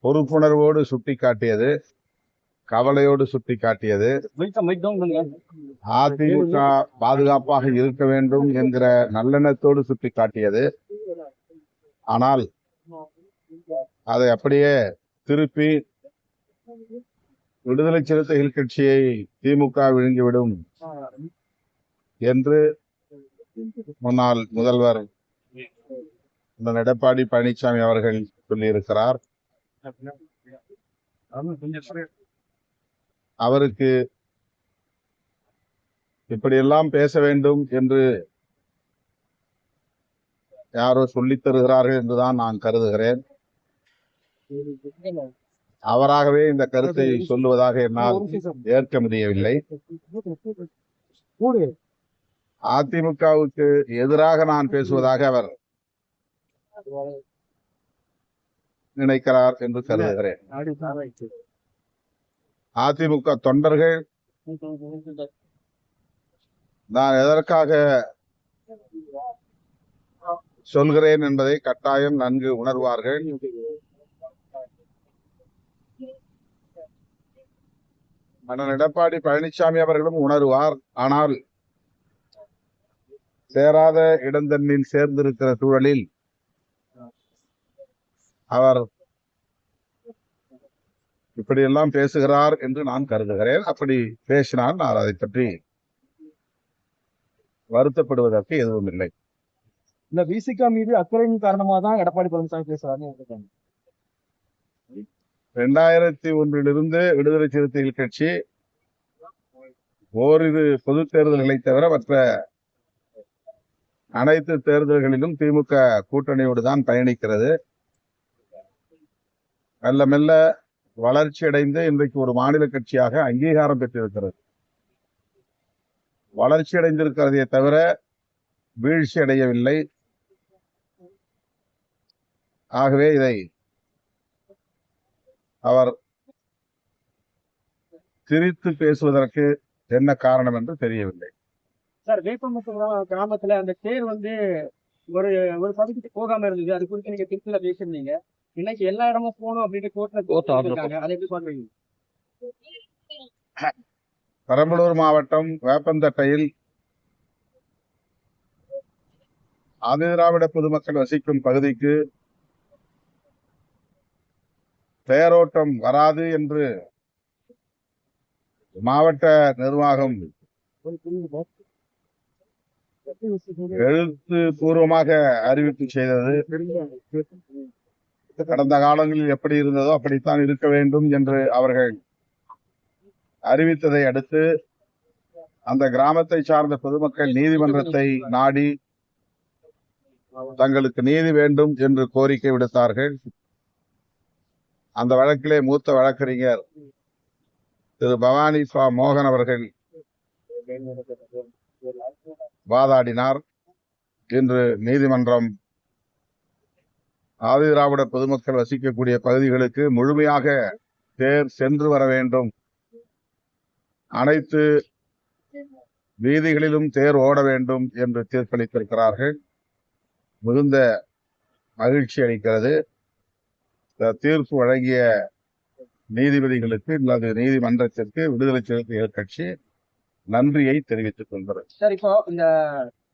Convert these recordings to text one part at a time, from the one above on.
பொறுப்புணர்வோடு சுட்டிக்காட்டியது, கவலையோடு சுட்டிக்காட்டியது. அதிமுக பாதுகாப்பாக இருக்க வேண்டும் என்கிற நல்லெண்ணத்தோடு சுட்டிக்காட்டியது. ஆனால் அதை அப்படியே திருப்பி விடுதலை சிறுத்தைகள் கட்சியை திமுக விழுங்கிவிடும் என்று முன்னாள் முதல்வர் எடப்பாடி பழனிசாமி அவர்கள் சொல்லியிருக்கிறார். அவருக்கு இப்படியெல்லாம் பேச வேண்டும் என்று யாரோ சொல்லித் தருகிறார்கள் என்றுதான் நான் கருதுகிறேன். அவராகவே இந்த கருத்தை சொல்லுவதாக என்னால் ஏற்க முடியவில்லை. அதிமுகவுக்கு எதிராக நான் பேசுவதாக அவர் நினைக்கிறார் என்று கருதுகிறேன். அதிமுக தொண்டர்கள் நான் எதற்காக சொல்கிறேன் என்பதை கட்டாயம் நன்கு உணர்வார்கள். அண்ணன் எடப்பாடி பழனிசாமி அவர்களும் உணர்வார். ஆனால் சேராத இடந்தண்ணில் சேர்ந்திருக்கிற சூழலில் அவர் இப்படியெல்லாம் பேசுகிறார் என்று நான் கருதுகிறேன். அப்படி பேசினால் நான் அதை பற்றி வருத்தப்படுவதற்கு எதுவும் இல்லை. இந்த விசிகா மீது அக்கறையின் காரணமாக தான் எடப்பாடி பழனிசாமி பேசுறாரு. 2001 விடுதலை சிறுத்தைகள் கட்சி ஓரிரு பொது தேர்தல்களை தவிர மற்ற அனைத்து தேர்தல்களிலும் திமுக கூட்டணியோடு தான் பயணிக்கிறது. மெல்ல மெல்ல வளர்ச்சி அடைந்து இன்றைக்கு ஒரு மாநில கட்சியாக அங்கீகாரம் பெற்றிருக்கிறது. வளர்ச்சி அடைந்திருக்கிறதே தவிர வீழ்ச்சி அடையவில்லை. ஆகவே இதை அவர் திரித்து பேசுவதற்கு என்ன காரணம் என்று தெரியவில்லை. சார், வேப்பமுத்து கிராமத்துல அந்த தேர் ஒரு ஒரு பகுதிக்கு போகாம இருந்தது. அது குறித்து நீங்க திருச்சியில பேசியிருந்தீங்க. இன்னைக்கு எல்லா இடமும் போகணும் அப்படின்னு கோர்ட்ல அதை எப்படி பாக்குறீங்க? பெரம்பலூர் மாவட்டம் வேப்பந்தட்டையில் ஆதிதிராவிட பொதுமக்கள் வசிக்கும் பகுதிக்கு தேரோட்டம் வராது என்று மாவட்ட நிர்வாகம் எழுத்துப்பூர்வமாக அறிவிப்பு செய்தது. கடந்த காலங்களில் எப்படி இருந்ததோ அப்படித்தான் இருக்க வேண்டும் என்று அவர்கள் அறிவித்ததை அடுத்து அந்த கிராமத்தை சார்ந்த பொதுமக்கள் நீதிமன்றத்தை நாடி தங்களுக்கு நீதி வேண்டும் என்று கோரிக்கை விடுத்தார்கள். அந்த வழக்கிலே மூத்த வழக்கறிஞர் திரு பவானி மோகன் அவர்கள் வாதாடினார். இன்று நீதிமன்றம் ஆதிதிராவிட பொதுமக்கள் வசிக்கக்கூடிய பகுதிகளுக்கு முழுமையாக தேர் சென்று வர வேண்டும், அனைத்து வீதிகளிலும் தேர் ஓட வேண்டும் என்று தீர்ப்பளித்திருக்கிறார்கள். மிகுந்த மகிழ்ச்சி அளிக்கிறது. தீர்ப்பு வழங்கிய நீதிபதிகளுக்கு அல்லது நீதிமன்றத்திற்கு விடுதலை சிறுத்தைகள் கட்சி நன்றியை தெரிவித்துக் கொள்கிறது. சார், இப்போ இந்த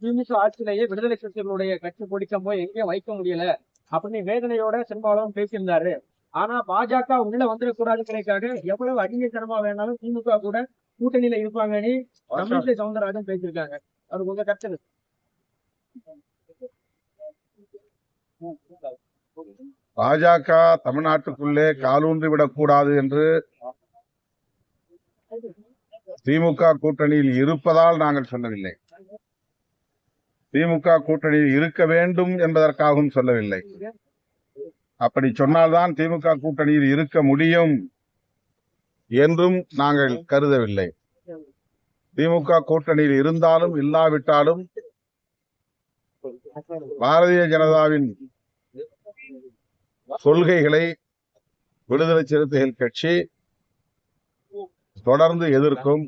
திமுக ஆட்சியிலேயே விடுதலை சிறுத்தைகளுடைய கட்சி பிடிக்கும் போது எங்கேயும் வைக்க முடியல அப்படின்னு வேதனையோட செம்பாலும் பேசியிருந்தாரு. ஆனா பாஜக உள்ள வந்துடக்கூடாதுங்கிறதுக்காக எவ்வளவு அடிமைத்தனமா வேணாலும் திமுக கூட கூட்டணியில இருப்பாங்கன்னு தமிழிசை சவுந்தரராஜன் பேசியிருக்காங்க. அது உங்க கருத்து? பாஜக தமிழ்நாட்டுக்குள்ளே காலூன்றி விடக்கூடாது என்று திமுக கூட்டணியில் இருப்பதால் நாங்கள் சொல்லவில்லை. திமுக கூட்டணியில் இருக்க வேண்டும் என்பதற்காகவும் சொல்லவில்லை. அப்படி சொன்னால்தான் திமுக கூட்டணியில் இருக்க முடியும் என்றும் நாங்கள் கருதவில்லை. திமுக கூட்டணியில் இருந்தாலும் இல்லாவிட்டாலும் பாரதிய ஜனதாவின் கொள்கைகளை விடுதலை சிறுத்தைகள் கட்சி தொடர்ந்து எதிர்க்கும்.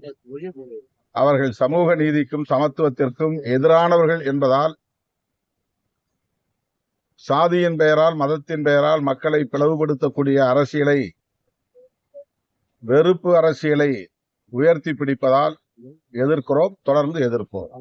அவர்கள் சமூக நீதிக்கும் சமத்துவத்திற்கும் எதிரானவர்கள் என்பதால் சாதியின் பெயரால், மதத்தின் பெயரால் மக்களை பிளவுபடுத்தக்கூடிய அரசியலை, வெறுப்பு அரசியலை உயர்த்தி பிடிப்பதால் எதிர்க்கிறோம், தொடர்ந்து எதிர்ப்போம்.